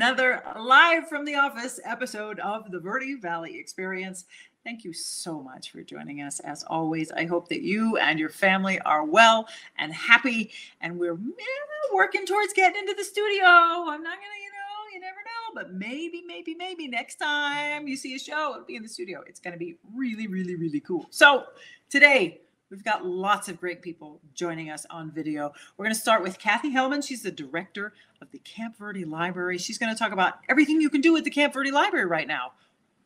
another live from the office episode of the Verde Valley Experience. Thank you so much for joining us. As always, I hope that you and your family are well and happy, and we're working towards getting into the studio. I'm not gonna, you never know, but maybe next time you see a show, it'll be in the studio. It's gonna be really, really, really cool. So today, we've got lots of great people joining us on video. We're going to start with Kathy Hellman. She's the director of the Camp Verde Library. She's going to talk about everything you can do at the Camp Verde Library right now.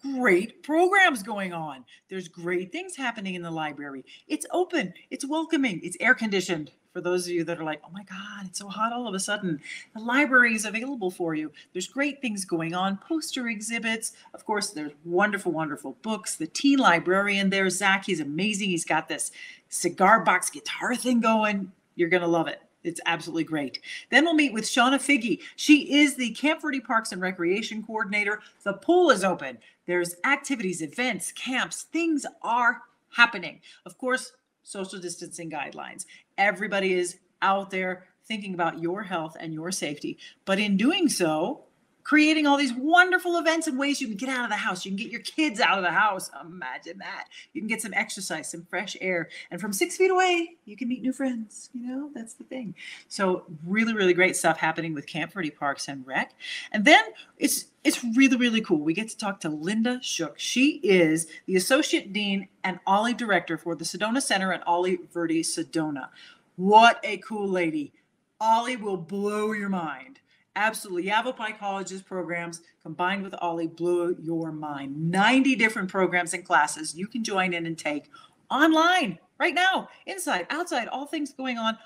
Great programs going on. There's great things happening in the library. It's open. It's welcoming. It's air conditioned. For those of you that are like, oh my God, it's so hot all of a sudden. The library is available for you. There's great things going on. Poster exhibits. Of course, there's wonderful, wonderful books. The teen librarian there, Zach, he's amazing. He's got this Cigar Box Guitar thing going. You're going to love it. It's absolutely great. Then we'll meet with Shawna Figy. She is the Camp Verde Parks and Recreation Coordinator. The pool is open. There's activities, events, camps. Things are happening. Of course, social distancing guidelines. Everybody is out there thinking about your health and your safety. But in doing so, creating all these wonderful events and ways you can get out of the house. You can get your kids out of the house. Imagine that. You can get some exercise, some fresh air. And from 6 feet away, you can meet new friends. You know, that's the thing. So really, really great stuff happening with Camp Verde Parks and Rec. And then it's really, really cool. We get to talk to Linda Shook. She is the Associate Dean and OLLI Director for the Sedona Center at OLLI Verde Sedona. What a cool lady. OLLI will blow your mind. Absolutely. Yavapai College's programs combined with OLLI blew your mind. 90 different programs and classes you can join in and take online right now, inside, outside, all things going on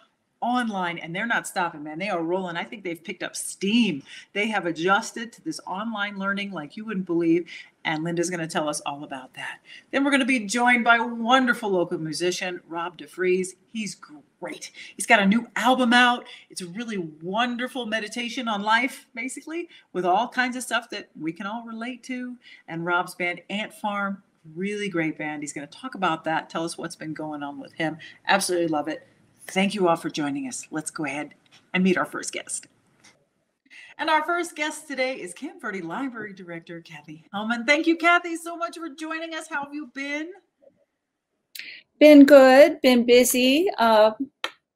online. And they're not stopping, man. They are rolling. I think they've picked up steam. They have adjusted to this online learning like you wouldn't believe. And Linda's going to tell us all about that. Then we're going to be joined by a wonderful local musician, Rob DeFriese. He's great. He's got a new album out. It's a really wonderful meditation on life, basically, with all kinds of stuff that we can all relate to. And Rob's band, Ant Farm, really great band. He's going to talk about that, tell us what's been going on with him. Absolutely love it. Thank you all for joining us. Let's go ahead and meet our first guest. And our first guest today is Camp Verde Library Director, Kathy Hellman. Thank you, Kathy, so much for joining us. How have you been? Been good, been busy.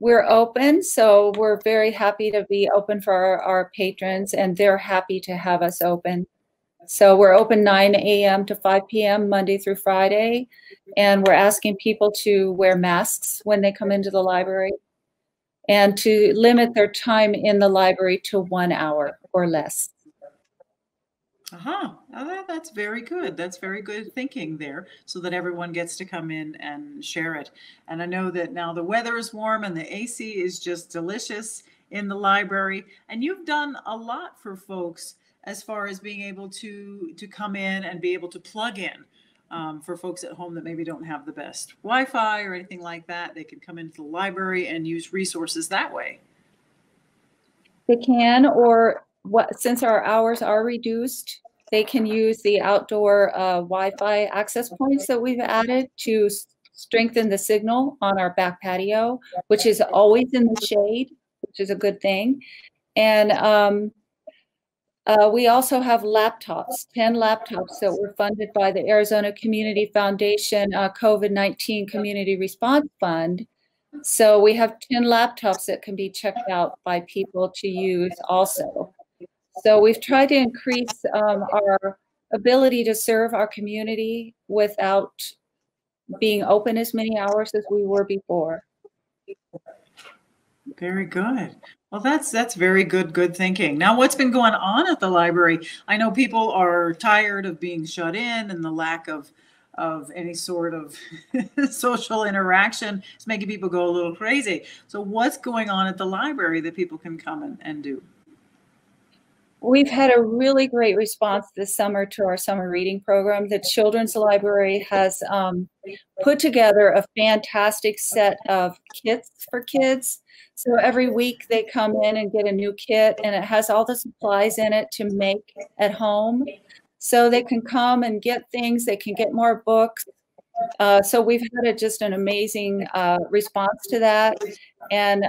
We're open, so we're very happy to be open for our patrons, and they're happy to have us open. So we're open 9 a.m. to 5 p.m. Monday through Friday, and we're asking people to wear masks when they come into the library and to limit their time in the library to 1 hour or less. That's very good. That's very good thinking there, so that everyone gets to come in and share it. And I know that now the weather is warm and the AC is just delicious in the library. And you've done a lot for folks as far as being able to come in and be able to plug in. For folks at home that maybe don't have the best Wi-Fi or anything like that, they can come into the library and use resources that way. They can, or since our hours are reduced, they can use the outdoor Wi-Fi access points that we've added to strengthen the signal on our back patio, which is always in the shade, which is a good thing. And we also have laptops, 10 laptops that were funded by the Arizona Community Foundation COVID-19 Community Response Fund. So we have 10 laptops that can be checked out by people to use also. So we've tried to increase our ability to serve our community without being open as many hours as we were before. Very good. Well, that's very good thinking. Now, what's been going on at the library? I know people are tired of being shut in, and the lack of any sort of social interaction is making people go a little crazy. So what's going on at the library that people can come and do? We've had a really great response this summer to our summer reading program. The Children's Library has put together a fantastic set of kits for kids. So every week they come in and get a new kit, and it has all the supplies in it to make at home. So they can come and get things, they can get more books. So we've had just an amazing response to that. And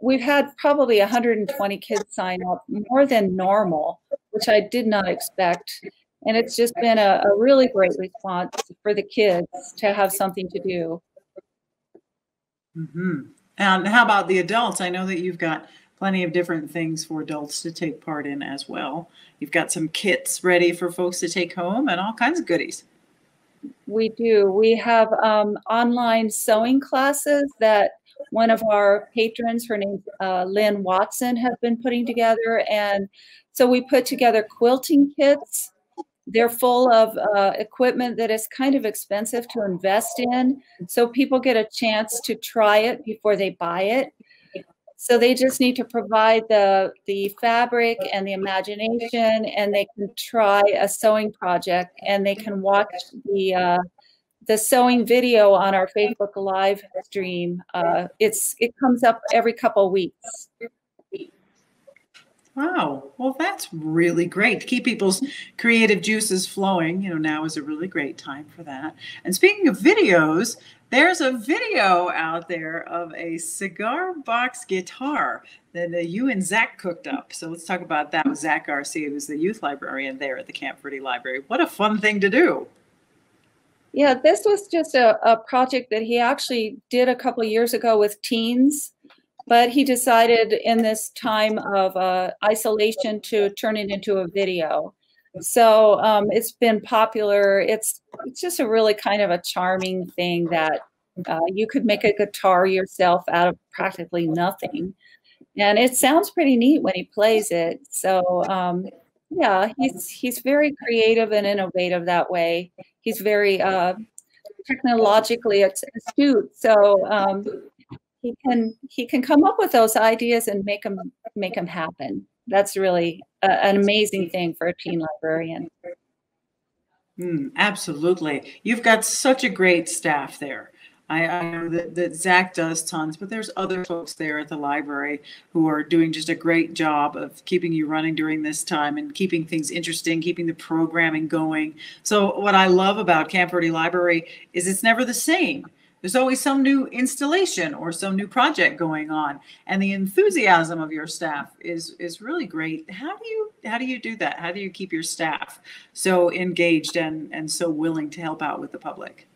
we've had probably 120 kids sign up, more than normal, which I did not expect. And it's just been a really great response for the kids to have something to do. Mm-hmm. And how about the adults? I know that you've got plenty of different things for adults to take part in as well. You've got some kits ready for folks to take home and all kinds of goodies. We do. We have online sewing classes that one of our patrons, her name's Lynn Watson, has been putting together. And so we put together quilting kits. They're full of equipment that is kind of expensive to invest in. So people get a chance to try it before they buy it. So they just need to provide the fabric and the imagination, and they can try a sewing project, and they can watch the sewing video on our Facebook Live stream. It comes up every couple of weeks. Wow. Well, that's really great. To keep people's creative juices flowing, now is a really great time for that. And speaking of videos, there's a video out there of a cigar box guitar that you and Zach cooked up. So let's talk about that with Zach Garcia, who's the youth librarian there at the Camp Ferdi Library. What a fun thing to do. Yeah, this was just a project that he actually did a couple of years ago with teens. But he decided in this time of isolation to turn it into a video. So it's been popular. It's just a really kind of a charming thing that you could make a guitar yourself out of practically nothing. And it sounds pretty neat when he plays it. So yeah, he's very creative and innovative that way. He's very technologically astute. So he can come up with those ideas and make them happen. That's really an amazing thing for a teen librarian. Absolutely. You've got such a great staff there. I know that Zach does tons, but there's other folks there at the library who are doing just a great job of keeping you running during this time and keeping things interesting, keeping the programming going. So what I love about Camp Ferdi Library is it's never the same. There's always some new installation or some new project going on, and the enthusiasm of your staff is really great. How do you do that? How do you keep your staff so engaged and so willing to help out with the public?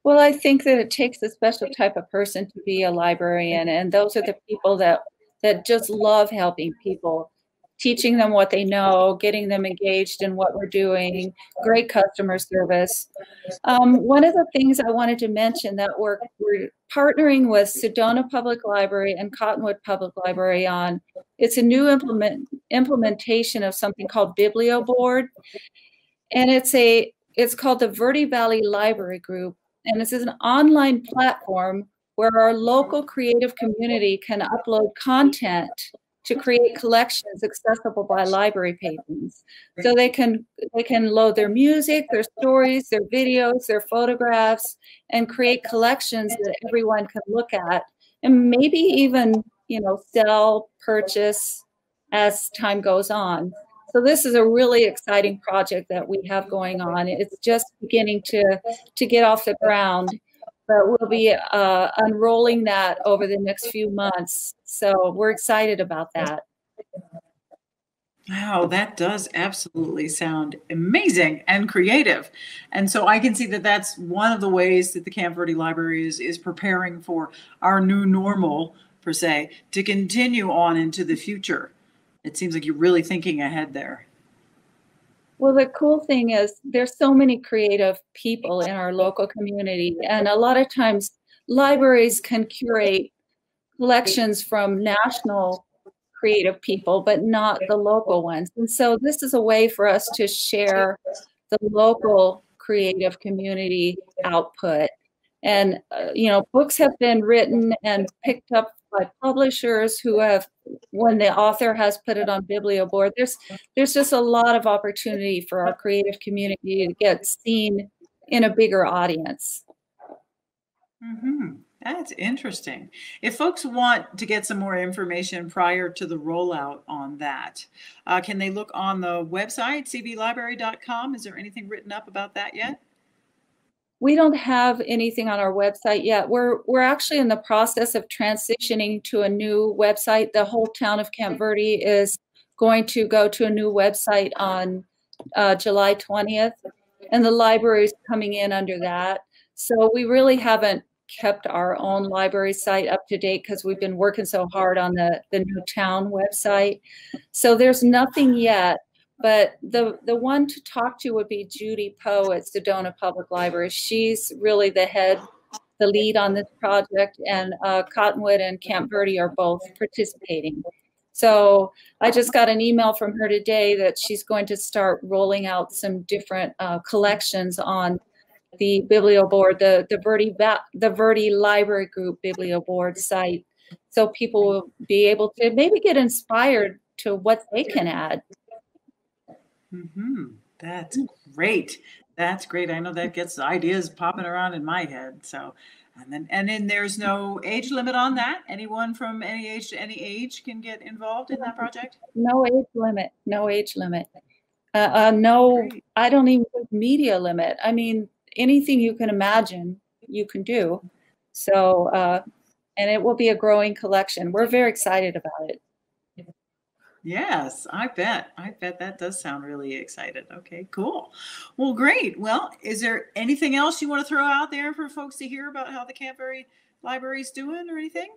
Well, I think that it takes a special type of person to be a librarian, and those are the people that just love helping people, teaching them what they know, getting them engaged in what we're doing, great customer service. One of the things I wanted to mention that we're partnering with Sedona Public Library and Cottonwood Public Library on, it's a new implementation of something called BiblioBoard. And it's called the Verde Valley Library Group. And this is an online platform where our local creative community can upload content to create collections accessible by library patrons. So they can load their music, their stories, their videos, their photographs, and create collections that everyone can look at, and maybe even, sell, purchase as time goes on. So this is a really exciting project that we have going on. It's just beginning to get off the ground. But we'll be unrolling that over the next few months. So we're excited about that. Wow, that does absolutely sound amazing and creative. And so I can see that that's one of the ways that the Camp Ferdi Library is preparing for our new normal, per se, to continue on into the future. It seems like you're really thinking ahead there. Well, the cool thing is there's so many creative people in our local community, and a lot of times libraries can curate collections from national creative people, but not the local ones. And so this is a way for us to share the local creative community output. And, books have been written and picked up by publishers who have, when the author has put it on BiblioBoard, there's just a lot of opportunity for our creative community to get seen in a bigger audience. That's interesting. If folks want to get some more information prior to the rollout on that, can they look on the website, cblibrary.com? Is there anything written up about that yet? We don't have anything on our website yet. We're actually in the process of transitioning to a new website. The whole town of Camp Verde is going to go to a new website on July 20th, and the library is coming in under that. So we really haven't kept our own library site up to date because we've been working so hard on the new town website. So there's nothing yet. But the one to talk to would be Judy Poe at Sedona Public Library. She's really the lead on this project, and Cottonwood and Camp Verde are both participating. So I just got an email from her today that she's going to start rolling out some different collections on the Biblioboard, the Verde Library Group Biblioboard site, so people will be able to maybe get inspired to what they can add. Mm-hmm. That's great. That's great. I know that gets ideas popping around in my head. So, and then there's no age limit on that. Anyone from any age to any age can get involved in that project. No age limit. No age limit. No, great. I don't even think media limit. I mean, anything you can imagine, you can do. So, and it will be a growing collection. We're very excited about it. Yes, I bet. I bet that does sound really excited. Okay, cool. Well, great. Well, is there anything else you want to throw out there for folks to hear about how the Camp Verde Library is doing or anything?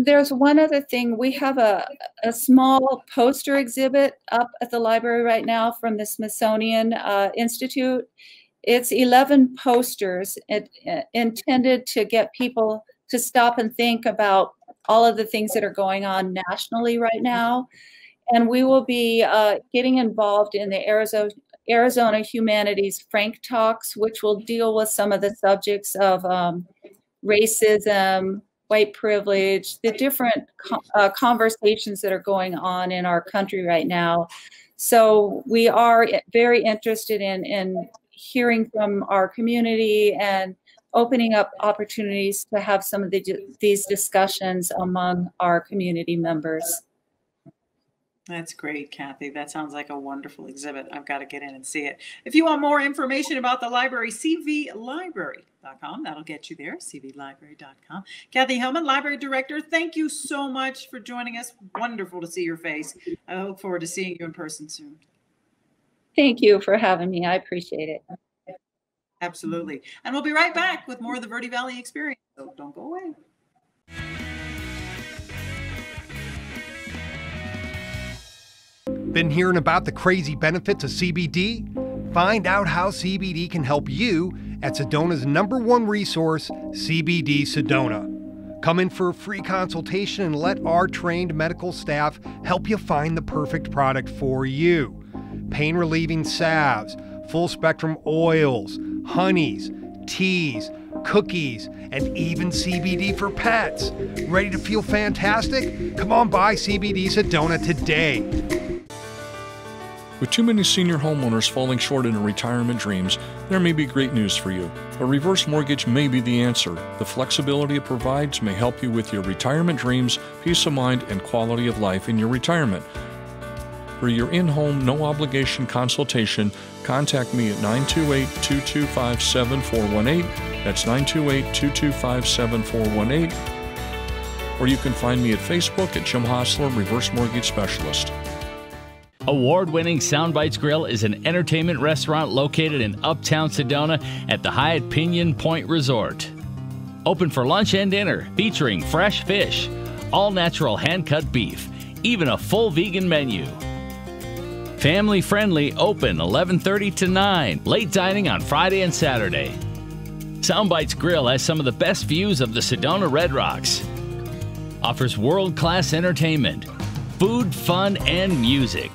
There's one other thing. We have a small poster exhibit up at the library right now from the Smithsonian Institute. It's 11 posters intended to get people to stop and think about all of the things that are going on nationally right now. And we will be getting involved in the Arizona Humanities Frank Talks, which will deal with some of the subjects of racism, white privilege, the different conversations that are going on in our country right now. So we are very interested in hearing from our community and opening up opportunities to have some of these discussions among our community members. That's great, Kathy. That sounds like a wonderful exhibit. I've got to get in and see it. If you want more information about the library, cvlibrary.com. That'll get you there, cvlibrary.com. Kathy Hellman, Library Director, thank you so much for joining us. Wonderful to see your face. I look forward to seeing you in person soon. Thank you for having me. I appreciate it. Absolutely. And we'll be right back with more of the Verde Valley Experience. So don't go away. Been hearing about the crazy benefits of CBD? Find out how CBD can help you at Sedona's #1 resource, CBD Sedona. Come in for a free consultation and let our trained medical staff help you find the perfect product for you. Pain relieving salves, full spectrum oils, honeys, teas, cookies, and even CBD for pets. Ready to feel fantastic? Come on by CBD Sedona today. With too many senior homeowners falling short in their retirement dreams, there may be great news for you. A reverse mortgage may be the answer. The flexibility it provides may help you with your retirement dreams, peace of mind, and quality of life in your retirement. For your in-home, no-obligation consultation, contact me at 928-225-7418. That's 928-225-7418. Or you can find me at Facebook at Jim Hostler, Reverse Mortgage Specialist. Award-winning Soundbites Grill is an entertainment restaurant located in Uptown Sedona at the Hyatt Pinion Point Resort. Open for lunch and dinner, featuring fresh fish, all-natural hand-cut beef, even a full vegan menu. Family-friendly, open 11:30 to 9, late dining on Friday and Saturday. Soundbites Grill has some of the best views of the Sedona Red Rocks. Offers world-class entertainment, food, fun, and music.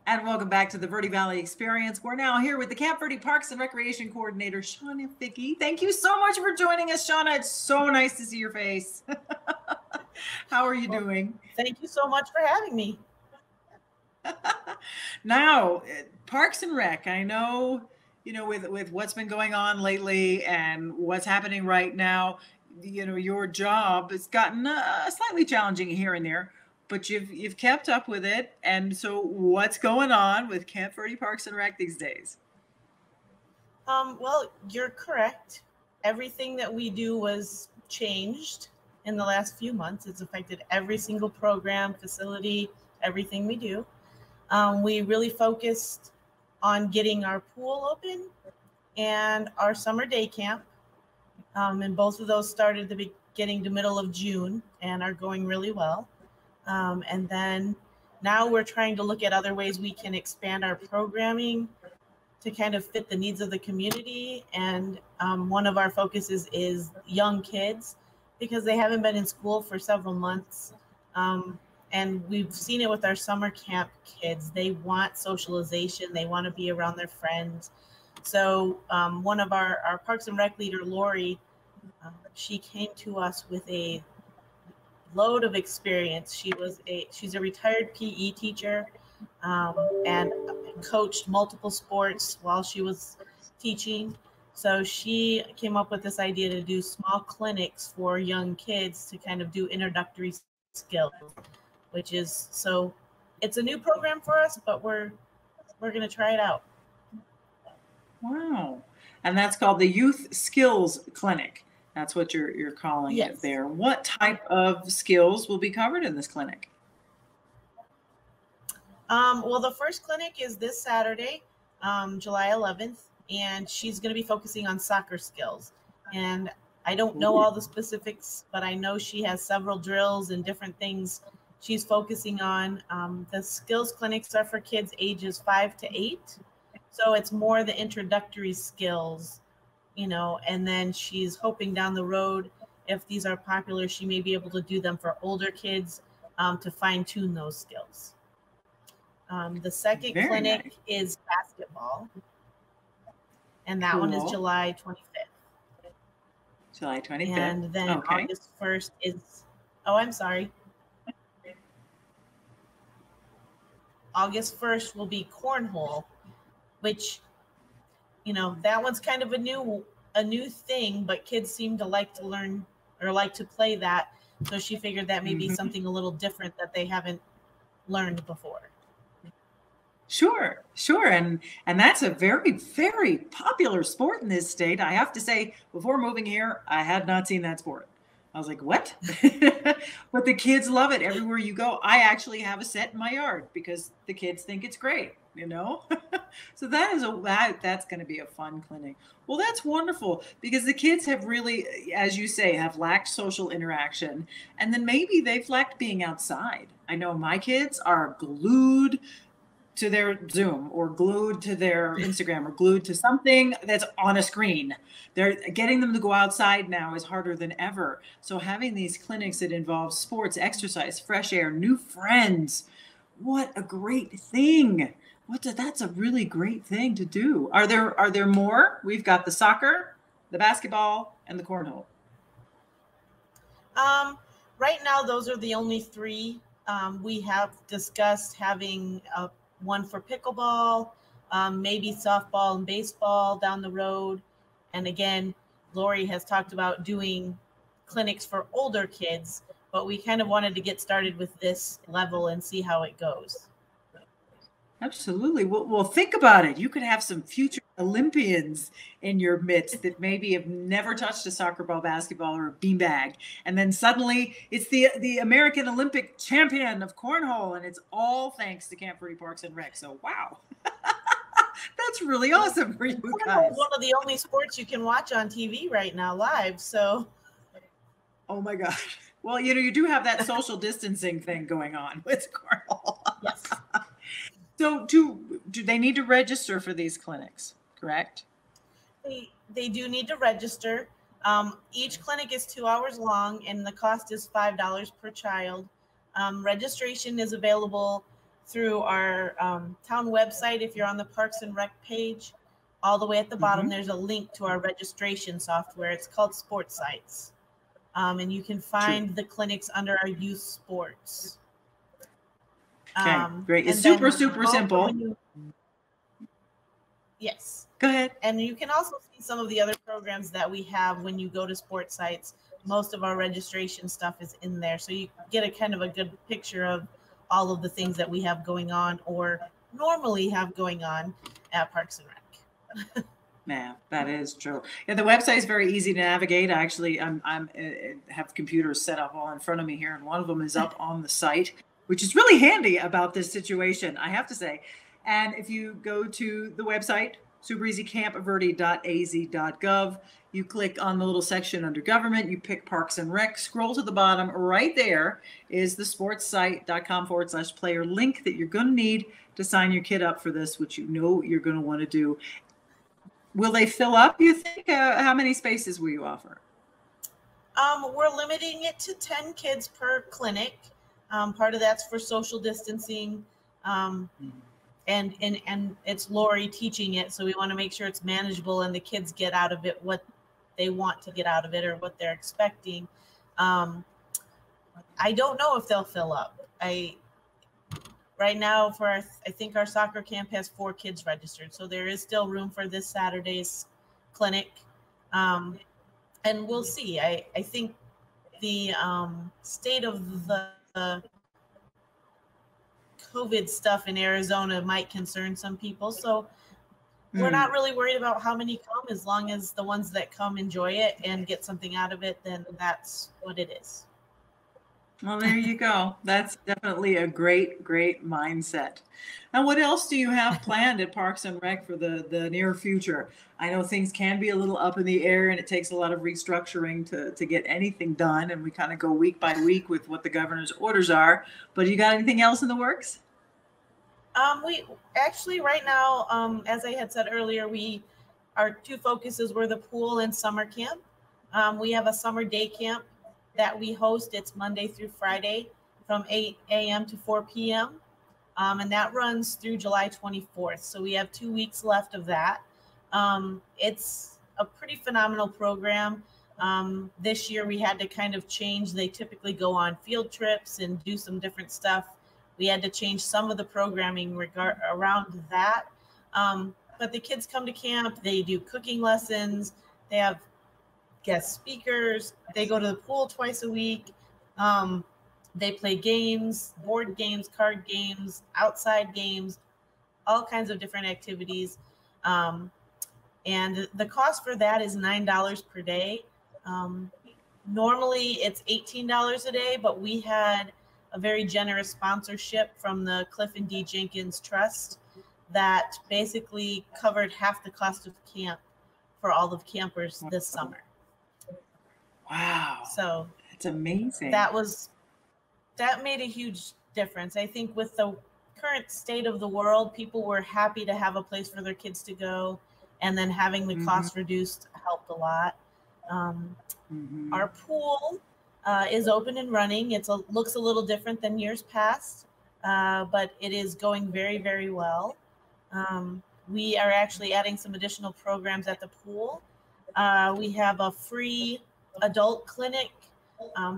And welcome back to the Verde Valley Experience. We're now here with the Camp Verde Parks and Recreation Coordinator, Shawna Figy. Thank you so much for joining us, Shawna. It's so nice to see your face. How are you doing? Thank you so much for having me. Now, Parks and Rec, I know, with what's been going on lately and what's happening right now, your job has gotten slightly challenging here and there, but you've kept up with it. And so what's going on with Camp Verde Parks and Rec these days? Well, you're correct. Everything that we do was changed in the last few months. It's affected every single program, facility, everything we do. We really focused on getting our pool open and our summer day camp. And both of those started the beginning to middle of June and are going really well. And then now we're trying to look at other ways we can expand our programming to kind of fit the needs of the community. And one of our focuses is young kids, because they haven't been in school for several months. And we've seen it with our summer camp kids. They want socialization. They want to be around their friends. So one of our Parks and Rec leader, Lori, she came to us with a load of experience. She's a retired PE teacher and coached multiple sports while she was teaching. So she came up with this idea to do small clinics for young kids to kind of do introductory skills, which is, so it's a new program for us, but we're going to try it out. Wow. And that's called the Youth Skills Clinic. That's what you're calling it there. What type of skills will be covered in this clinic? Well, the first clinic is this Saturday, July 11th, and she's going to be focusing on soccer skills. And I don't know all the specifics, but I know she has several drills and different things she's focusing on. The skills clinics are for kids ages 5 to 8. So it's more the introductory skills, you know, and then she's hoping down the road, if these are popular, she may be able to do them for older kids to fine tune those skills. The second clinic is basketball, and that one is July 25th. July 25th. And then August 1st is, August 1st will be cornhole, which, you know, that one's kind of a new thing, but kids seem to like to learn or like to play that. So she figured that may be something a little different that they haven't learned before. Sure. And that's a very, very popular sport in this state. I have to say, before moving here, I had not seen that sport. I was like, what? But the kids love it everywhere you go. I actually have a set in my yard because the kids think it's great, you know? So that's going to be a fun clinic. Well, that's wonderful, because the kids have really, as you say, have lacked social interaction. And then maybe they've lacked being outside. I know my kids are glued to their Zoom or glued to their Instagram or glued to something that's on a screen. They're getting them to go outside now is harder than ever. So having these clinics that involve sports, exercise, fresh air, new friends, what a great thing. That's a really great thing to do. Are there more? We've got the soccer, the basketball, and the cornhole. Right now, those are the only three. We have discussed having one for pickleball, maybe softball and baseball down the road. And again, Lori has talked about doing clinics for older kids, but we kind of wanted to get started with this level and see how it goes. Absolutely. Well, think about it. You could have some future Olympians in your midst that maybe have never touched a soccer ball, basketball, or a beanbag. And then suddenly it's the American Olympic champion of cornhole. And it's all thanks to Camp Ferdi Parks and Rec. So, wow. That's really awesome for you guys. One of the only sports you can watch on TV right now live. So, oh my gosh. Well, you do have that social distancing thing going on with cornhole. Yes. So do they need to register for these clinics, correct? They do need to register. Each clinic is 2 hours long, and the cost is $5 per child. Registration is available through our town website. If you're on the Parks and Rec page, all the way at the bottom, there's a link to our registration software. It's called Sports Sites. And you can find the clinics under our youth sports. Okay, great. It's super simple. Yes. Go ahead. And you can also see some of the other programs that we have when you go to Sports Sites. Most of our registration stuff is in there. So you get a kind of a good picture of all of the things that we have going on or normally have going on at Parks and Rec. Yeah, that is true. Yeah, the website is very easy to navigate. Actually, I'm have computers set up all in front of me here, and one of them is up on the site, which is really handy about this situation, I have to say. And if you go to the website, supereasycampverde.az.gov, you click on the little section under government, you pick Parks and Rec, scroll to the bottom. Right there is the sportssite.com/player link that you're going to need to sign your kid up for this, which you know you're going to want to do. Will they fill up, you think? How many spaces will you offer? We're limiting it to 10 kids per clinic. Part of that's for social distancing. And it's Lori teaching it. So we want to make sure it's manageable and the kids get out of it what they want to get out of it or what they're expecting. I don't know if they'll fill up. Right now, I think our soccer camp has 4 kids registered. So there is still room for this Saturday's clinic. And we'll see. I think the state of the COVID stuff in Arizona might concern some people. So we're not really worried about how many come. As long as the ones that come enjoy it and get something out of it, then that's what it is. Well, there you go. That's definitely a great, great mindset. And what else do you have planned at Parks and Rec for the near future? I know things can be a little up in the air and it takes a lot of restructuring to get anything done. And we kind of go week by week with what the governor's orders are. But you got anything else in the works? We actually right now, as I had said earlier, our 2 focuses were the pool and summer camp. We have a summer day camp that we host. It's Monday through Friday from 8 a.m. to 4 p.m. And that runs through July 24th. So we have 2 weeks left of that. It's a pretty phenomenal program. This year we had to kind of change. They typically go on field trips and do some different stuff. We had to change some of the programming around that. But the kids come to camp. They do cooking lessons. They have guest speakers. They go to the pool twice a week. They play games, board games, card games, outside games, all kinds of different activities. And the cost for that is $9 per day. Normally it's $18 a day, but we had a very generous sponsorship from the Cliff and D. Jenkins Trust that basically covered half the cost of camp for all of campers this summer. Wow. So it's amazing. That made a huge difference. I think with the current state of the world, people were happy to have a place for their kids to go, and then having the cost reduced helped a lot. Our pool is open and running. Looks a little different than years past, but it is going very, very well. We are actually adding some additional programs at the pool. We have a free adult clinic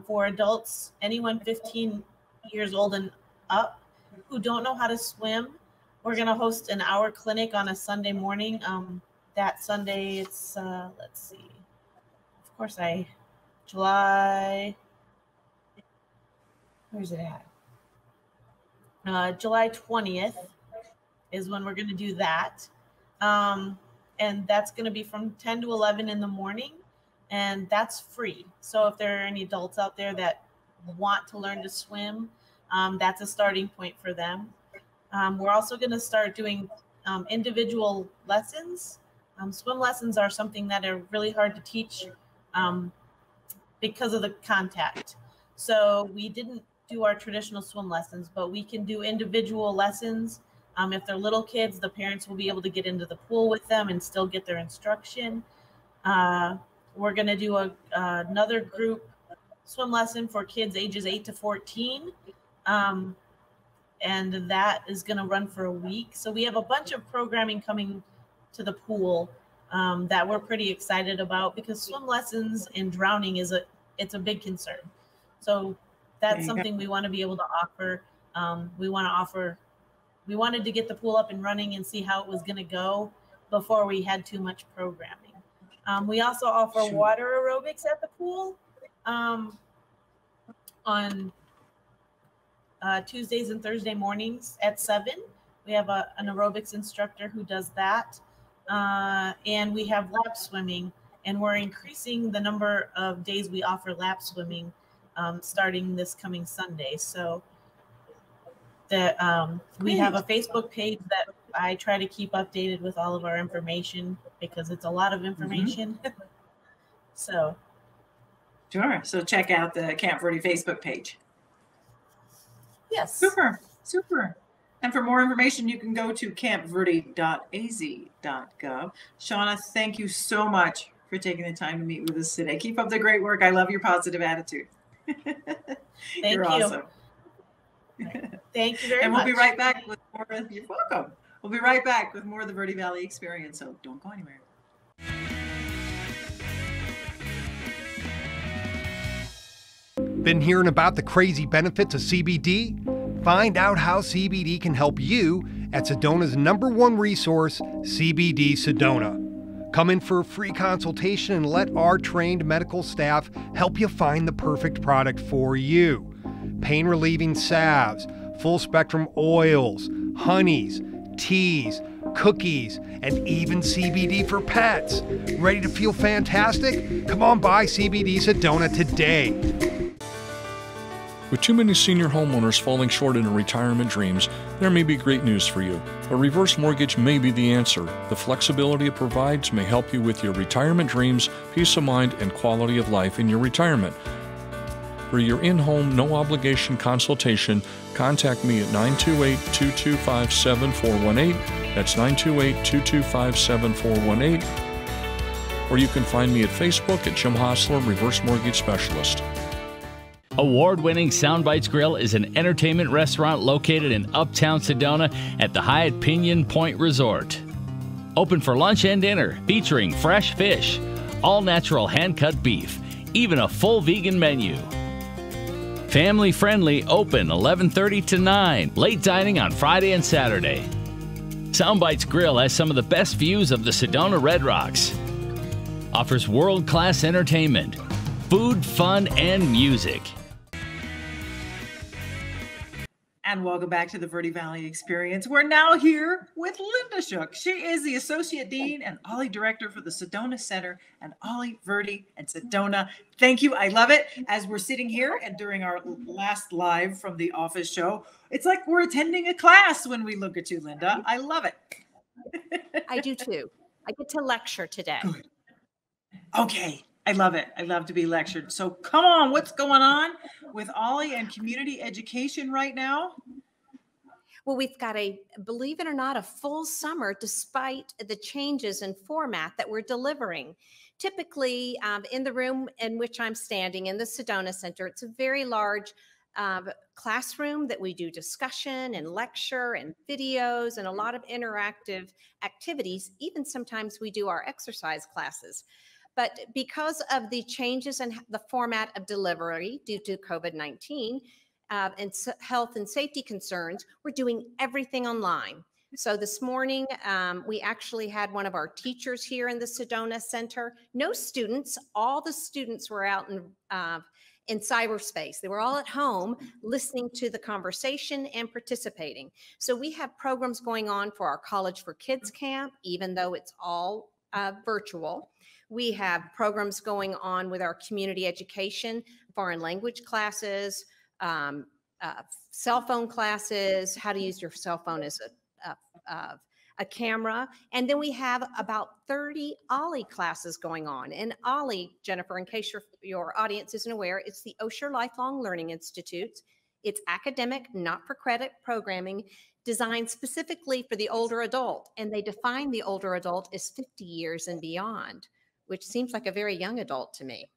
for adults, anyone 15 years old and up who don't know how to swim. We're going to host an hour clinic on a Sunday morning. That Sunday, it's, let's see, of course, July, where's it at? July 20th is when we're going to do that. And that's going to be from 10 to 11 in the morning. And that's free. So if there are any adults out there that want to learn to swim, that's a starting point for them. We're also going to start doing individual lessons. Swim lessons are something that are really hard to teach because of the contact. So we didn't do our traditional swim lessons, but we can do individual lessons. If they're little kids, the parents will be able to get into the pool with them and still get their instruction. We're going to do another group swim lesson for kids ages 8 to 14. And that is going to run for a week. So we have a bunch of programming coming to the pool that we're pretty excited about, because swim lessons and drowning it's a big concern. So that's something we want to be able to offer. We wanted to get the pool up and running and see how it was going to go before we had too much programming. We also offer water aerobics at the pool on Tuesdays and Thursday mornings at 7. We have an aerobics instructor who does that. and we have lap swimming, and we're increasing the number of days we offer lap swimming starting this coming Sunday. So that we have a Facebook page that I try to keep updated with all of our information because it's a lot of information. So sure. So check out the Camp Verde Facebook page. Yes. Super, super. And for more information, you can go to campverde.az.gov. Shawna, thank you so much for taking the time to meet with us today. Keep up the great work. I love your positive attitude. Thank You're you. awesome. Thank you very much. And we'll be right back with more. You're welcome. We'll be right back with more of the Verde Valley experience. So don't go anywhere. Been hearing about the crazy benefits of CBD? Find out how CBD can help you at Sedona's #1 resource, CBD Sedona. Come in for a free consultation and let our trained medical staff help you find the perfect product for you. Pain relieving salves, full spectrum oils, honeys, teas, cookies, and even CBD for pets. Ready to feel fantastic? Come on by CBD Sedona today. With too many senior homeowners falling short in their retirement dreams, there may be great news for you. A reverse mortgage may be the answer. The flexibility it provides may help you with your retirement dreams, peace of mind, and quality of life in your retirement. For your in-home, no-obligation consultation, contact me at 928-225-7418. That's 928-225-7418. Or you can find me at Facebook at Jim Hostler, Reverse Mortgage Specialist. Award-winning Soundbites Grill is an entertainment restaurant located in Uptown Sedona at the Hyatt Pinion Point Resort. Open for lunch and dinner, featuring fresh fish, all-natural hand-cut beef, even a full vegan menu. Family-friendly, open 11:30 to 9, late dining on Friday and Saturday. Soundbites Grill has some of the best views of the Sedona Red Rocks. Offers world-class entertainment, food, fun, and music. And welcome back to the Verde Valley Experience. We're now here with Linda Shook. She is the Associate Dean and OLLI Director for the Sedona Center and OLLI Verde and Sedona. Thank you. I love it. As we're sitting here and during our last live from the office show, it's like we're attending a class when we look at you, Linda. I love it. I do too. I get to lecture today. Good. Okay. I love it. I love to be lectured. So come on, what's going on with OLLI and community education right now? Well, we've got believe it or not, a full summer despite the changes in format that we're delivering. Typically, in the room in which I'm standing in the Sedona Center, it's a very large classroom that we do discussion and lecture and videos and a lot of interactive activities. Even sometimes we do our exercise classes. But because of the changes in the format of delivery due to COVID-19 and health and safety concerns, we're doing everything online. So this morning, we actually had one of our teachers here in the Sedona Center. No students. All the students were out in cyberspace. They were all at home listening to the conversation and participating. So we have programs going on for our College for Kids camp, even though it's all virtual. We have programs going on with our community education, foreign language classes, cell phone classes, how to use your cell phone as a camera. And then we have about 30 OLLI classes going on. And OLLI, Jennifer, in case your audience isn't aware, it's the Osher Lifelong Learning Institute. It's academic, not for credit programming, designed specifically for the older adult. And they define the older adult as 50 years and beyond, which seems like a very young adult to me.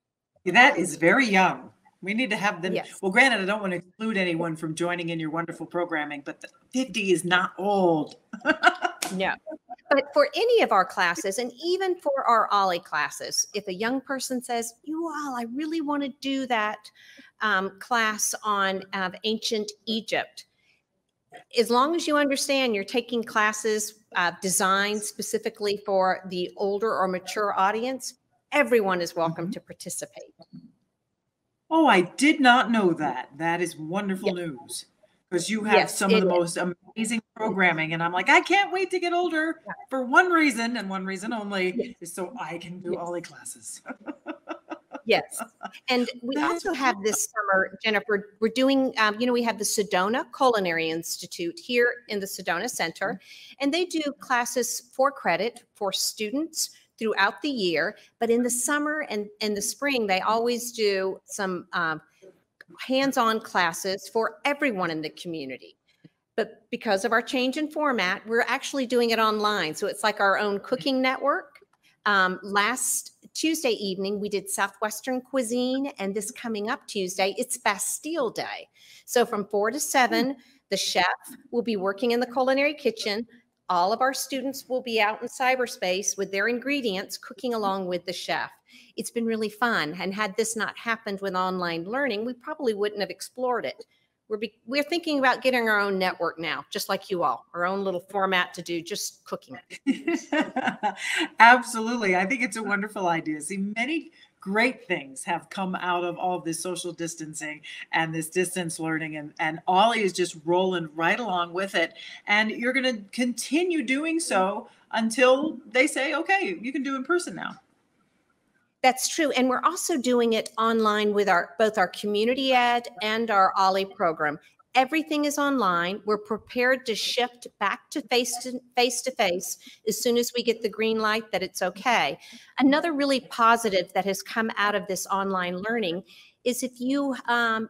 That is very young. We need to have them. Yes. Well, granted, I don't want to exclude anyone from joining in your wonderful programming, but 50 is not old. No. But for any of our classes, and even for our OLLI classes, if a young person says, I really want to do that class on ancient Egypt, as long as you understand you're taking classes designed specifically for the older or mature audience, everyone is welcome to participate. Oh, I did not know that. That is wonderful news. because you have Yes, some of it the is. most amazing programming. And I'm like, I can't wait to get older for one reason and one reason only, is so I can do OLLI classes. Yes. And we That's also have this summer, Jennifer, we're doing, we have the Sedona Culinary Institute here in the Sedona Center, and they do classes for credit for students throughout the year. But in the summer and in the spring, they always do some hands-on classes for everyone in the community. But because of our change in format, we're actually doing it online. So it's like our own cooking network. Last Tuesday evening, we did Southwestern cuisine, and this coming up Tuesday, it's Bastille Day. So from 4 to 7, the chef will be working in the culinary kitchen. All of our students will be out in cyberspace with their ingredients, cooking along with the chef. It's been really fun. And had this not happened with online learning, we probably wouldn't have explored it. We're thinking about getting our own network now, just like you all, our own little format to do just cooking. Absolutely. I think it's a wonderful idea. See, many great things have come out of all of this social distancing and this distance learning, and OLLI is just rolling right along with it. And you're going to continue doing so until they say, okay, you can do in person now. That's true. And we're also doing it online with both our community ed and our OLLI program. Everything is online. We're prepared to shift back to face as soon as we get the green light that it's okay. Another really positive that has come out of this online learning is if you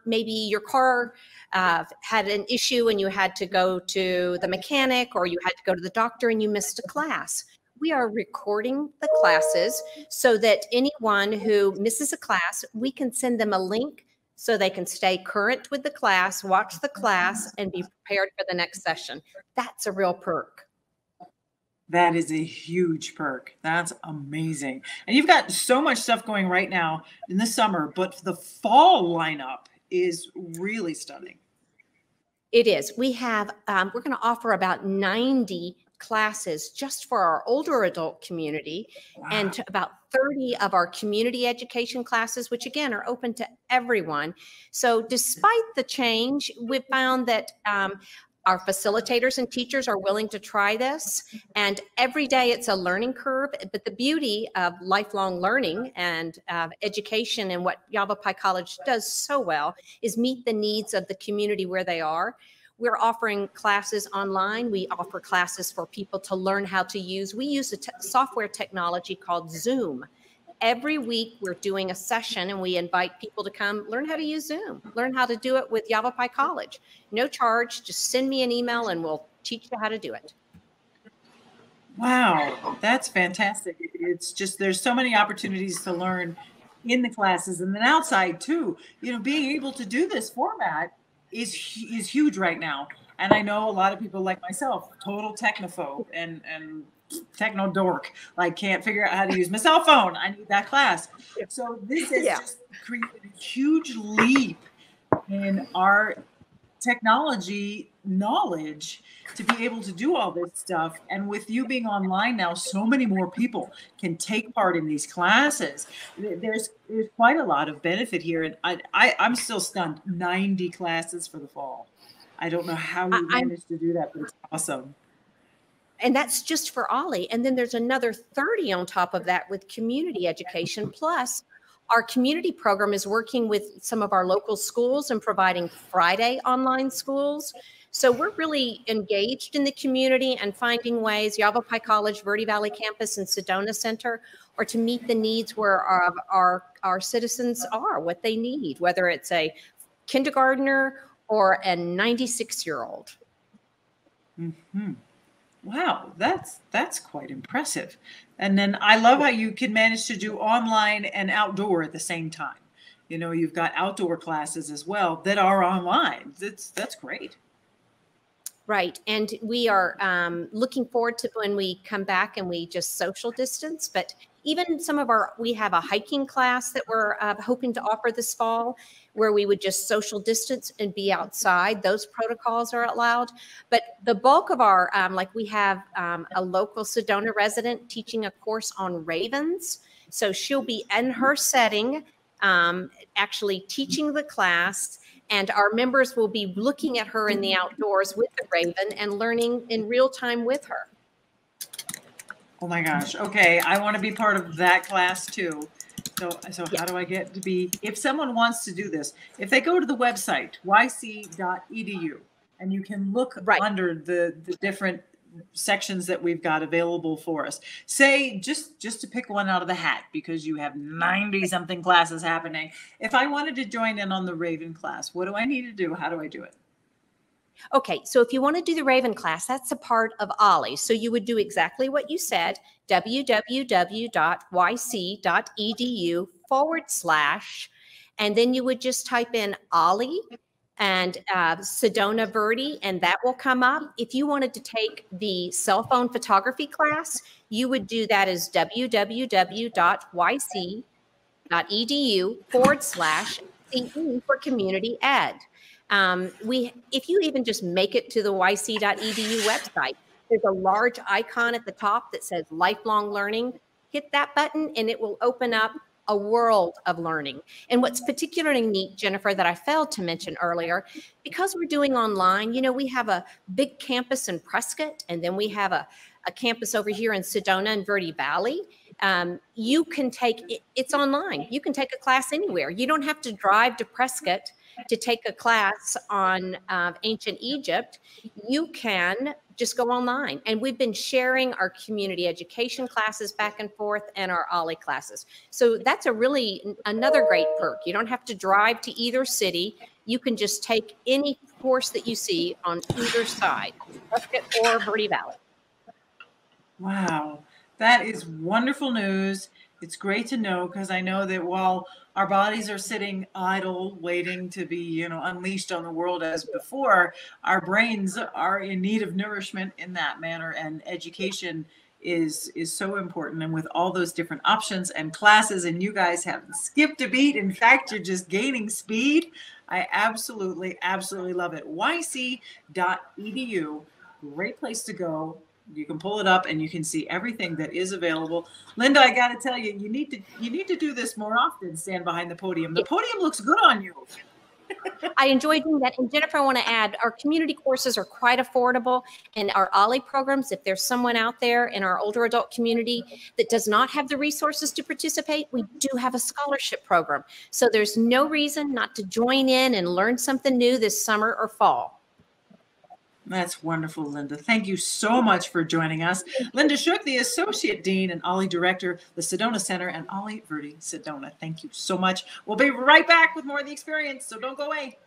maybe your car had an issue and you had to go to the mechanic, or you had to go to the doctor and you missed a class. We are recording the classes so that anyone who misses a class, we can send them a link so they can stay current with the class, watch the class, and be prepared for the next session. That's a real perk. That is a huge perk. That's amazing. And you've got so much stuff going right now in the summer, but the fall lineup is really stunning. It is. We have, we're going to offer about 90 classes just for our older adult community. Wow. And about 30 of our community education classes, which again are open to everyone. So despite the change, we've found that our facilitators and teachers are willing to try this, and every day it's a learning curve. But the beauty of lifelong learning and education, and what Yavapai College does so well, is meet the needs of the community where they are. We're offering classes online. We offer classes for people to learn how to use. We use a software technology called Zoom. Every week we're doing a session, and we invite people to come learn how to use Zoom, learn how to do it with Yavapai College. No charge, just send me an email and we'll teach you how to do it. Wow, that's fantastic. It's just, there's so many opportunities to learn in the classes, and then outside too. You know, being able to do this format is huge right now. And I know a lot of people like myself, total technophobe and techno dork, like can't figure out how to use my cell phone. I need that class. So this has just created a huge leap in our technology knowledge to be able to do all this stuff. And with you being online now, so many more people can take part in these classes. There's quite a lot of benefit here. And I'm still stunned. 90 classes for the fall. I don't know how you managed to do that, but it's awesome. And that's just for OLLI. And then there's another 30 on top of that with community education. Plus, our community program is working with some of our local schools and providing Friday online schools. So we're really engaged in the community and finding ways, Yavapai College, Verde Valley Campus, and Sedona Center, are to meet the needs where our citizens are, what they need, whether it's a kindergartner or a 96-year-old. Mm-hmm. Wow, that's quite impressive. And then I love how you can manage to do online and outdoor at the same time. You know, you've got outdoor classes as well that are online. That's great. Right. And we are looking forward to when we come back and we just social distance. But even we have a hiking class that we're hoping to offer this fall, where we would just social distance and be outside. Those protocols are allowed. But the bulk of our, like we have a local Sedona resident teaching a course on ravens. So she'll be in her setting, actually teaching the class. And our members will be looking at her in the outdoors with the Raven and learning in real time with her. Oh my gosh. Okay. I want to be part of that class too. So how do I get to be, if someone wants to do this, if they go to the website, yc.edu, and you can look under the different sections that we've got available for us, say just to pick one out of the hat, because you have 90 something classes happening. If I wanted to join in on the Raven class, what do I need to do? How do I do it? Okay, so if you want to do the Raven class, that's a part of OLLI. So you would do exactly what you said, www.yc.edu/, and then you would just type in OLLI and Sedona Verde, and that will come up. If you wanted to take the cell phone photography class, you would do that as www.yc.edu/CE for community ed. If you even just make it to the yc.edu website, there's a large icon at the top that says lifelong learning. Hit that button and it will open up a world of learning. And what's particularly neat, Jennifer, that I failed to mention earlier, because we're doing online, you know, we have a big campus in Prescott, and then we have a campus over here in Sedona and Verde Valley. You can take, it's online. You can take a class anywhere. You don't have to drive to Prescott to take a class on ancient Egypt. You can just go online. And we've been sharing our community education classes back and forth and our OLLI classes. So that's another great perk. You don't have to drive to either city. You can just take any course that you see on either side, Prescott or Verde Valley. Wow, that is wonderful news. It's great to know, because I know that while our bodies are sitting idle, waiting to be, you know, unleashed on the world as before, our brains are in need of nourishment in that manner, and education is so important. And with all those different options and classes, and you guys haven't skipped a beat. In fact, you're just gaining speed. I absolutely love it. yc.edu, great place to go. You can pull it up and you can see everything that is available. Linda, I got to tell you, you need to do this more often. Stand behind the podium. The podium looks good on you. I enjoy doing that. And Jennifer, I want to add, our community courses are quite affordable, and our OLLI programs, if there's someone out there in our older adult community that does not have the resources to participate, we do have a scholarship program. So there's no reason not to join in and learn something new this summer or fall. That's wonderful, Linda. Thank you so much for joining us. Linda Shook, the Associate Dean and OLLI Director, the Sedona Center and OLLI Verde Sedona. Thank you so much. We'll be right back with more of the experience, so don't go away.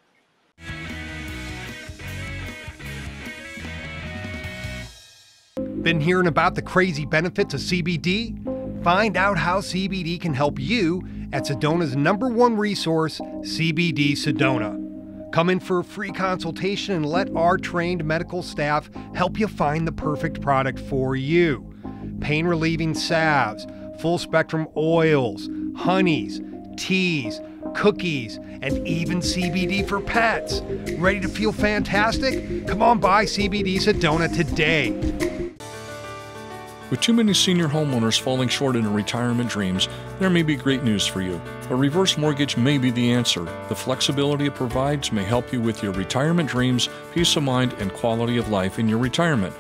Been hearing about the crazy benefits of CBD? Find out how CBD can help you at Sedona's #1 resource, CBD Sedona. Come in for a free consultation and let our trained medical staff help you find the perfect product for you. Pain-relieving salves, full-spectrum oils, honeys, teas, cookies, and even CBD for pets. Ready to feel fantastic? Come on by CBD Sedona today. With too many senior homeowners falling short in their retirement dreams, there may be great news for you. A reverse mortgage may be the answer. The flexibility it provides may help you with your retirement dreams, peace of mind, and quality of life in your retirement.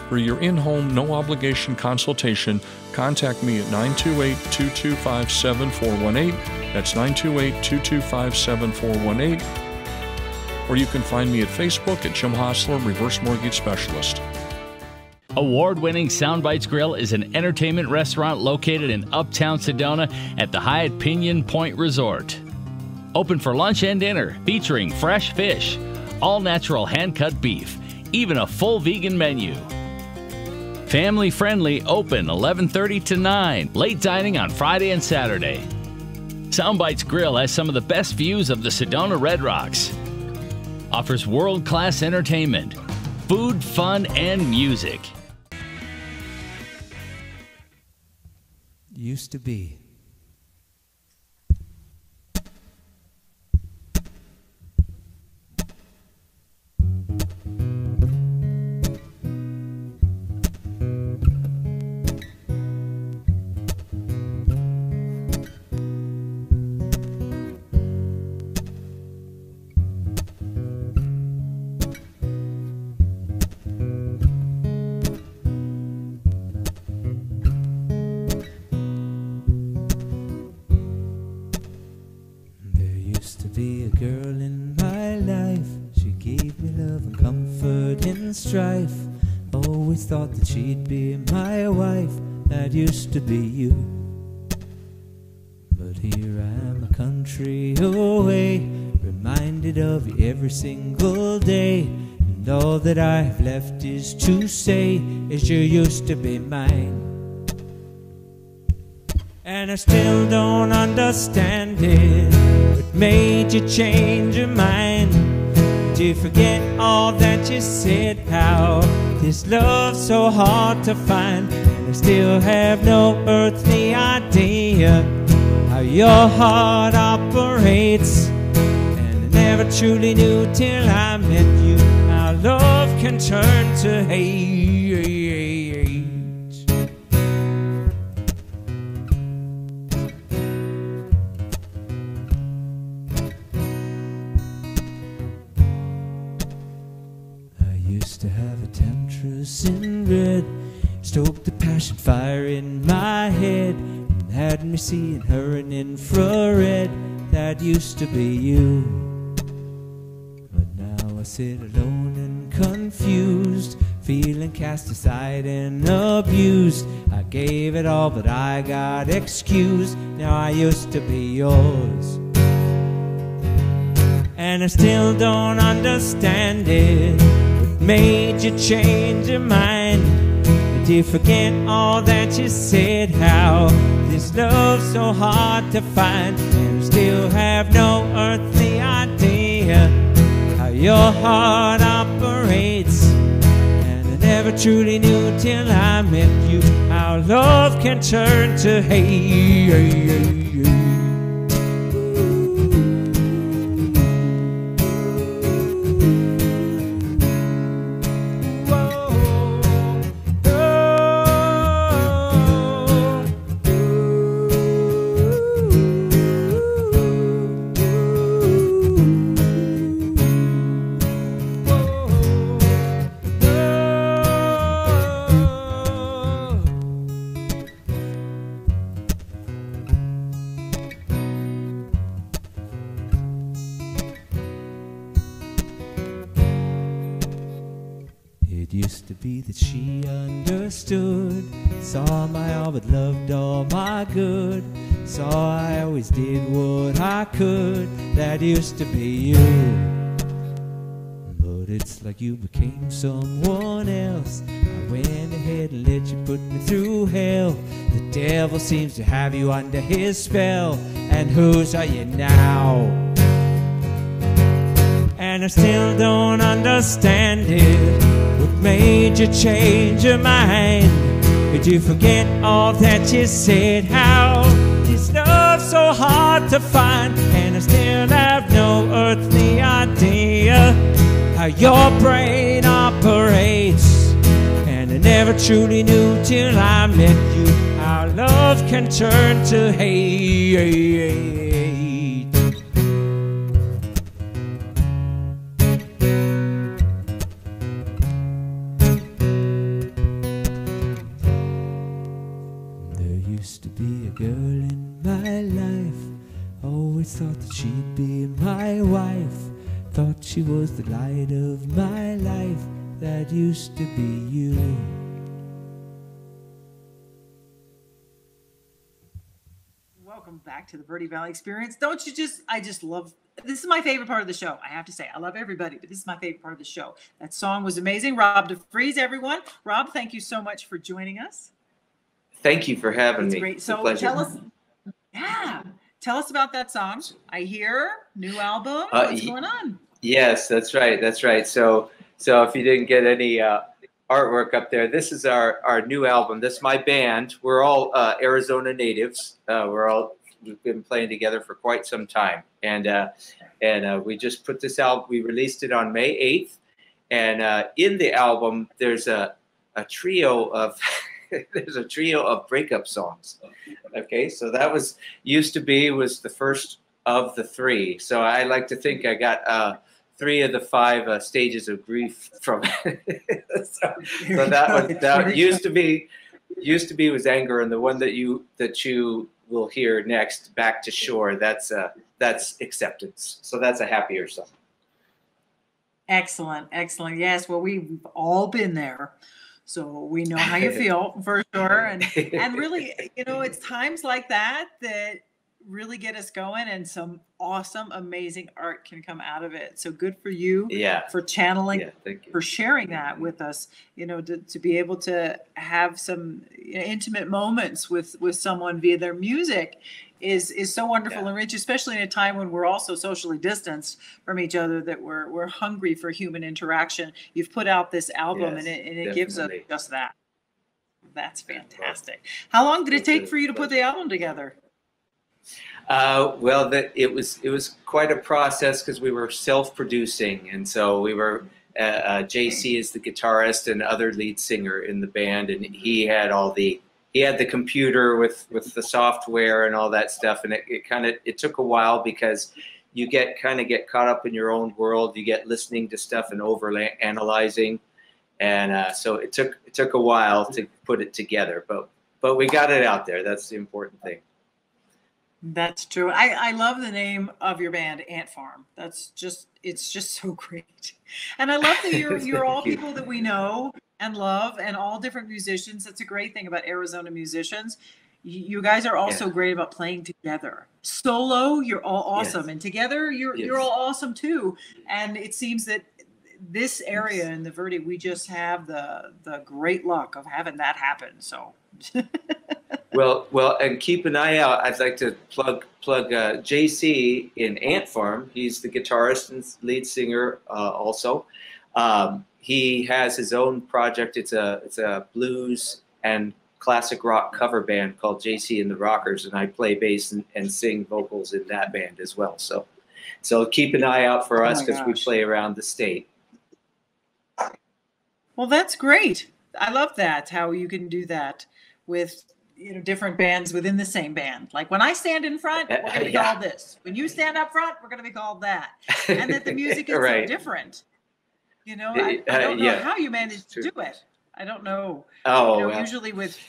For your in-home, no-obligation consultation, contact me at 928-225-7418. That's 928-225-7418. Or you can find me at Facebook at Jim Hostler, Reverse Mortgage Specialist. Award-winning Soundbites Grill is an entertainment restaurant located in Uptown Sedona at the Hyatt Pinion Point Resort. Open for lunch and dinner, featuring fresh fish, all-natural hand-cut beef, even a full vegan menu. Family-friendly, open 11:30 to 9, late dining on Friday and Saturday. Soundbites Grill has some of the best views of the Sedona Red Rocks. Offers world-class entertainment, food, fun, and music. Used to be. strife. Always thought that she'd be my wife. That used to be you. But here I am a country away, reminded of you every single day. And all that I have left is to say is you used to be mine. And I still don't understand it. What made you change your mind? Did you forget all that you said? How this love's so hard to find? And I still have no earthly idea how your heart operates. And I never truly knew till I met you how love can turn to hate. To have a temptress in red, stoked the passion fire in my head, and had me seeing her in infrared. That used to be you. But now I sit alone and confused, feeling cast aside and abused. I gave it all but I got excused. Now I used to be yours, and I still don't understand it. Made you change your mind? Did you forget all that you said? How this love's so hard to find? And still have no earthly idea how your heart operates. And I never truly knew till I met you how love can turn to hate. That she understood, saw my all but loved all my good, saw I always did what I could. That used to be you. But it's like you became someone else. I went ahead and let you put me through hell. The devil seems to have you under his spell. And whose are you now? And I still don't understand it. What made you change your mind? Did you forget all that you said? How this love's so hard to find? And I still have no earthly idea how your brain operates. And I never truly knew till I met you how love can turn to hate. Thought that she'd be my wife, thought she was the light of my life. That used to be you. Welcome back to the Verde Valley Experience. Don't you just, I just love, this is my favorite part of the show. I have to say, I love everybody, but this is my favorite part of the show. That song was amazing. Rob DeFriese, everyone. Rob, thank you so much for joining us. Thank you for having me. Great. It's So a pleasure. Tell us about that song. I hear new album. What's going on? Yes, that's right. That's right. So if you didn't get any artwork up there, this is our new album. This is my band. We're all Arizona natives. We've been playing together for quite some time, and we just put this out. We released it on May 8th, and in the album there's a trio of there's a trio of breakup songs. Okay, so that was the first of the three. So I like to think I got 3 of the 5 stages of grief from it. so that used to be was anger, and the one that you will hear next, Back to Shore, that's acceptance. So that's a happier song. Excellent, excellent. Yes, well, we've all been there, so we know how you feel for sure. And really, you know, it's times like that that really get us going, and some awesome, amazing art can come out of it. So good for you, for channeling, thank you. for sharing that with us. You know, to be able to have some intimate moments with someone via their music is so wonderful and rich, especially in a time when we're also socially distanced from each other, that we're hungry for human interaction. You've put out this album, and it gives us just that. That's fantastic. How long did it take for you to put the album together? Well, it was quite a process, because we were self-producing, and so we were. JC is the guitarist and other lead singer in the band, and he had the computer with the software and all that stuff, and it took a while, because you get caught up in your own world. You get listening to stuff and over analyzing, and so it took a while to put it together, but we got it out there. That's the important thing. That's true. I love the name of your band, Ant Farm. It's just so great. And I love that you're all people that we know and love, and all different musicians. That's a great thing about Arizona musicians. You guys are also great about playing together. Solo, you're all awesome, and together you're all awesome too. And it seems that this area in the Verde, we just have the great luck of having that happen. So well, and keep an eye out. I'd like to plug JC in Ant Farm. He's the guitarist and lead singer also. He has his own project. It's a blues and classic rock cover band called JC and the Rockers, and I play bass and sing vocals in that band as well. So keep an eye out for us, because we play around the state. Well, that's great. I love that, how you can do that with different bands within the same band. Like when I stand in front, we're going to be called this. When you stand up front, we're going to be called that. And that the music is so different. I don't know how you manage to do it. I don't know. Usually with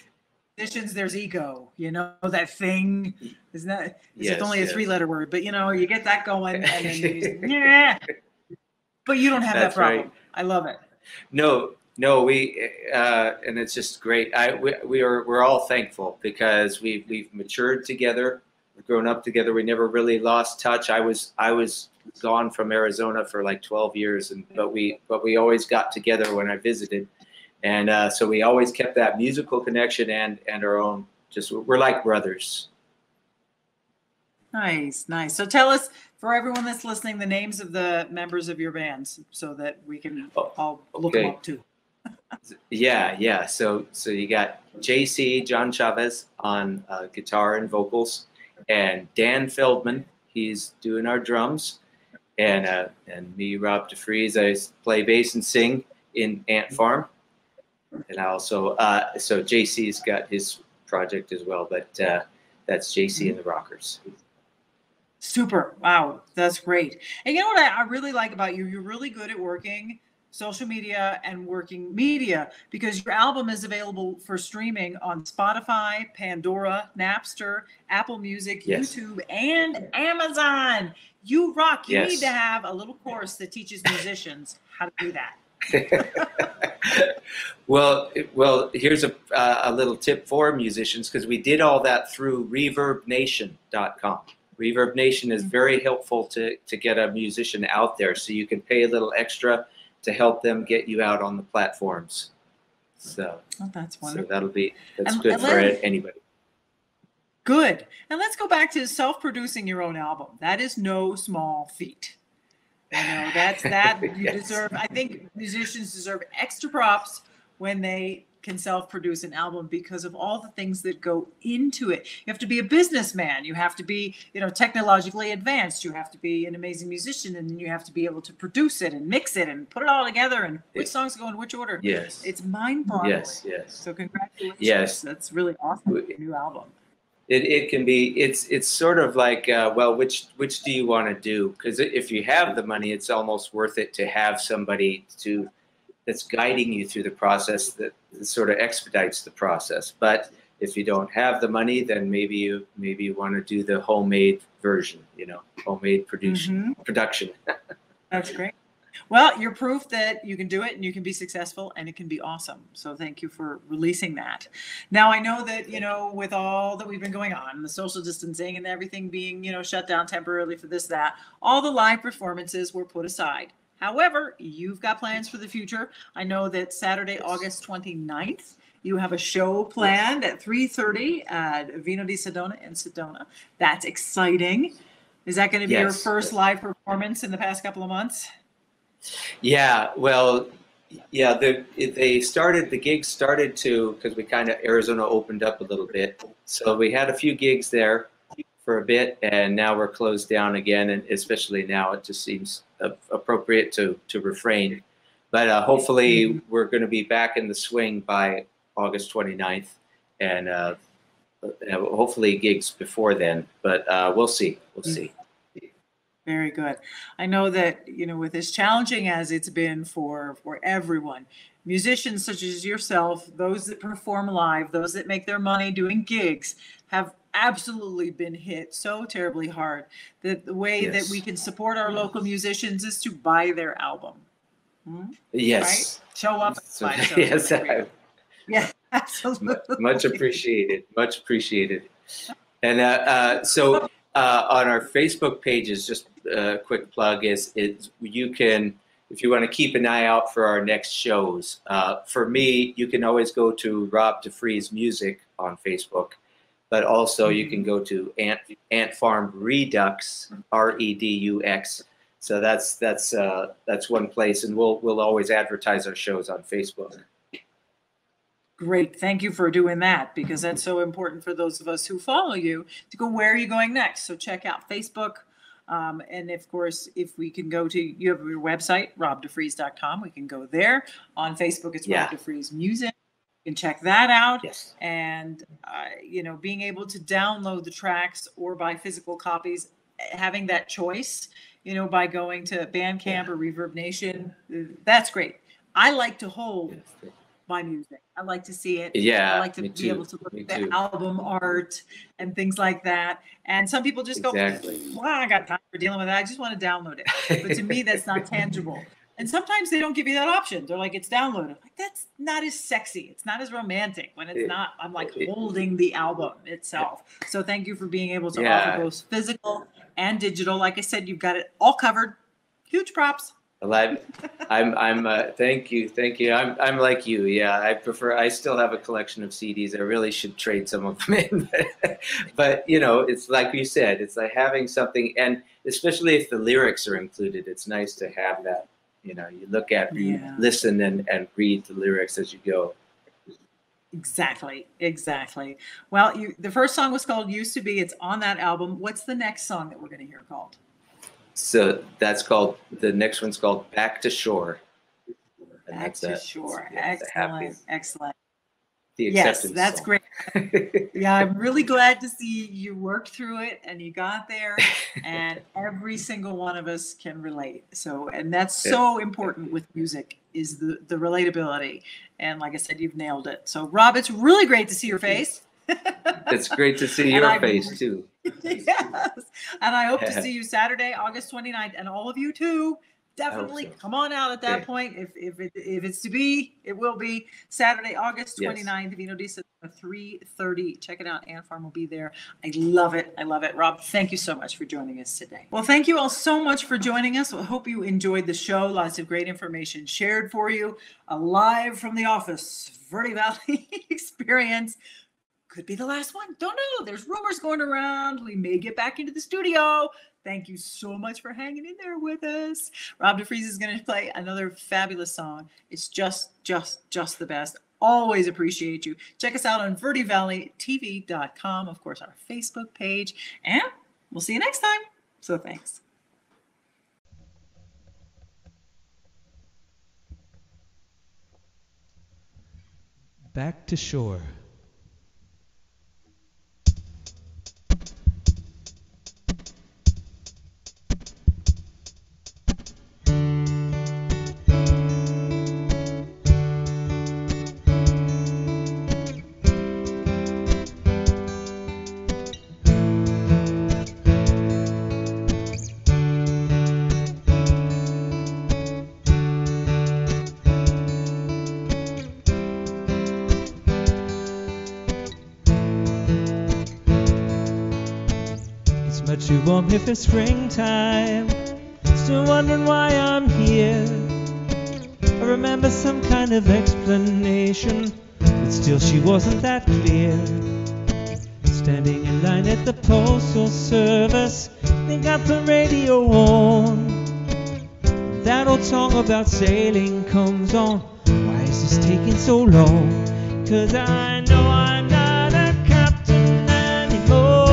musicians, there's ego. That thing. Isn't that? It's only a 3-letter word, but you get that going, and then But you don't have that problem. Right. I love it. No, we and it's just great. We're all thankful, because we've matured together, we've grown up together. We never really lost touch. I was gone from Arizona for like 12 years, but we always got together when I visited, and so we always kept that musical connection and our own. We're like brothers. Nice. So tell us, for everyone that's listening, the names of the members of your bands, so that we can all look them up too. Yeah. So you got JC, John Chavez, on guitar and vocals, and Dan Feldman, he's doing our drums, and me, Rob DeFriese, I play bass and sing in Ant Farm, and I also so JC's got his project as well, but that's JC and the Rockers. Super. Wow, that's great. And you know what I really like about you? You're really good at working social media and working media, because your album is available for streaming on Spotify, Pandora, Napster, Apple Music, YouTube, and Amazon. You rock. You need to have a little course that teaches musicians how to do that. Well, here's a little tip for musicians, because we did all that through ReverbNation.com. Reverb Nation is very helpful to get a musician out there, so you can pay a little extra to help them get you out on the platforms. So that's wonderful. So that's good for anybody. Good. And let's go back to self-producing your own album. That is no small feat. You deserve. I think musicians deserve extra props when they can self-produce an album, because of all the things that go into it. You have to be a businessman. You have to be, technologically advanced. You have to be an amazing musician, and then you have to be able to produce it and mix it and put it all together, and which songs go in which order. Yes. It's mind-boggling. Yes. So congratulations. Yes. That's really awesome. Your new album. It can be. It's sort of like, which do you want to do? Because if you have the money, it's almost worth it to have somebody that's guiding you through the process, that sort of expedites the process. But if you don't have the money, then maybe you want to do the homemade version, homemade production. That's great. Well, you're proof that you can do it and you can be successful and it can be awesome. So thank you for releasing that. Now, I know that, with all that we've been going on, the social distancing and everything being, shut down temporarily for this, that, all the live performances were put aside. However, you've got plans for the future. I know that Saturday, August 29th, you have a show planned at 3:30 at Vino di Sedona in Sedona. That's exciting. Is that going to be your first live performance in the past couple of months? Yeah, well, yeah, the gigs started to, because we kind of, Arizona opened up a little bit. So we had a few gigs there for a bit, and now we're closed down again. And especially now, it just seems appropriate to refrain. But hopefully we're going to be back in the swing by August 29th, and hopefully gigs before then. But we'll see. We'll see. Very good. I know that, with as challenging as it's been for everyone, musicians such as yourself, those that perform live, those that make their money doing gigs, have absolutely been hit so terribly hard that the way that we can support our local musicians is to buy their album. Yes. Right? Show up. Yes. Yeah, absolutely. Much appreciated. Much appreciated. And so on our Facebook pages, just a quick plug is you can, if you want to keep an eye out for our next shows. For me, you can always go to Rob DeFriese Music on Facebook, but also you can go to Ant Farm Redux, REDUX. So that's one place, and we'll always advertise our shows on Facebook. Great. Thank you for doing that, because that's so important for those of us who follow you to go, where are you going next? So check out Facebook. And of course, if we can go to, you have your website, robdefriese.com. We can go there. On Facebook, it's Rob DeFriese Music. You can check that out. Yes. And, being able to download the tracks or buy physical copies, having that choice, by going to Bandcamp or Reverb Nation, that's great. I like to hold my music. I like to see it. Yeah, I like to be able to look at the album art and things like that. And some people just go, well, I got time for dealing with that. I just want to download it. But to me, that's not tangible. And sometimes they don't give you that option. They're like, it's downloaded. Like, that's not as sexy. It's not as romantic when it's not. I'm like holding the album itself. So thank you for being able to offer both physical and digital. Like I said, you've got it all covered. Huge props. I'm thank you. I'm like you. Yeah, I still have a collection of CDs. I really should trade some of them in. But it's like you said, it's like having something, and especially if the lyrics are included, it's nice to have that. You look at, listen and read the lyrics as you go. Exactly. Well, the first song was called Used to Be. It's on that album. What's the next song that we're going to hear called? So the next one's called Back to Shore. And Back to Shore. Excellent. The yes, acceptance that's song. Great. Yeah, I'm really glad to see you worked through it and you got there, and every single one of us can relate. So, and that's so important with music, is the relatability. And like I said, you've nailed it. So Rob, it's really great to see your face. It's great to see your face too. Yes. And I hope to see you Saturday, August 29th, and all of you too. Definitely come on out at that point. If it's to be, it will be Saturday, August 29th, Vino di Sedona, 3:30. Check it out. Ant Farm will be there. I love it. Rob, thank you so much for joining us today. Well, thank you all so much for joining us. I hope you enjoyed the show. Lots of great information shared for you. Live from the office, Verde Valley Experience. Could be the last one. Don't know. There's rumors going around. We may get back into the studio. Thank you so much for hanging in there with us. Rob DeFriese is going to play another fabulous song. It's just the best. Always appreciate you. Check us out on VerdeValleyTV.com. Of course, our Facebook page. And we'll see you next time. So thanks. Back to Shore. summer too warm here for springtime. Still wondering why I'm here. I remember some kind of explanation, but still she wasn't that clear. Standing in line at the postal service, they got the radio on. That old song about sailing comes on. Why is this taking so long? 'Cause I know I'm not a captain anymore.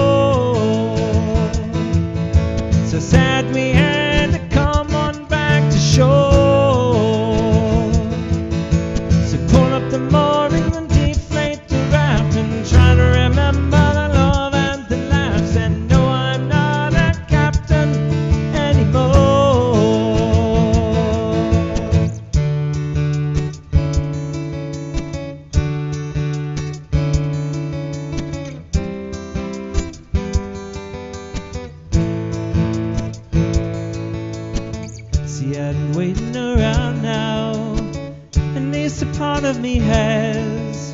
So sad we had to come on back to shore. So pull up the moorings and deflate the raft and try to remember the love and the laughs. And no, I'm not a captain anymore. See, I've been waiting around now, and this a part of me has,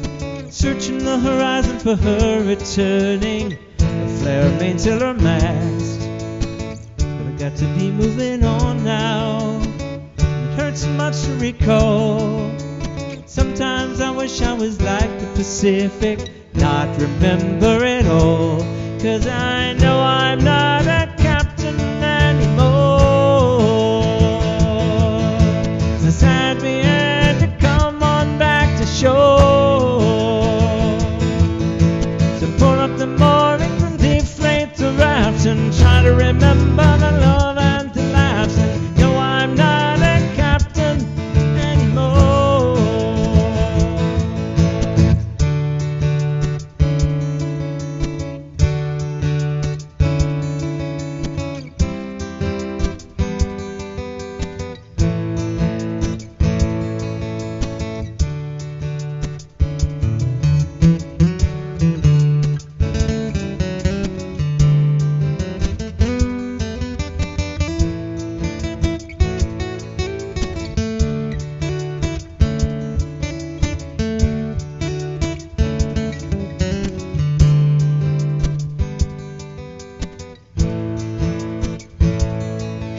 searching the horizon for her returning, a flare of main-tiller mast. But I got to be moving on now. It hurts much to recall. Sometimes I wish I was like the Pacific, not remember it all. 'Cause I know I'm not a captain anymore. So sad we had to come on back to shore. So pull up the moorings and deflate the rafts and try to remember the love and the laughs. And no, I'm not a captain anymore.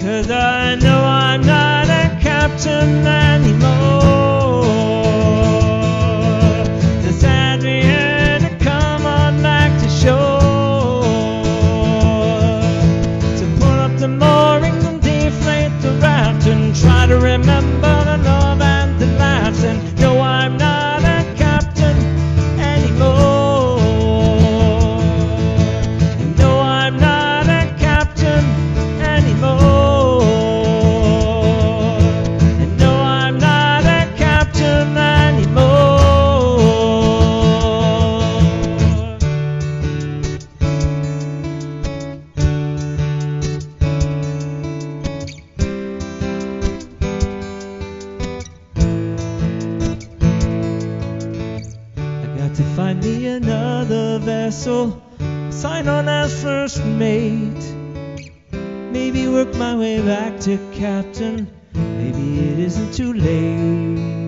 'Cause I know I'm not a captain anymore. The sad we had to come on back to shore. To pull up the moorings and deflate the raft and try to remember the love and the laughs. And no, I'm not a captain anymore. And no, I'm not a captain anymore. And no, I'm not a captain anymore. I got to find me another vessel, sign on as first mate. Maybe work my way back to captain. Maybe it isn't too late.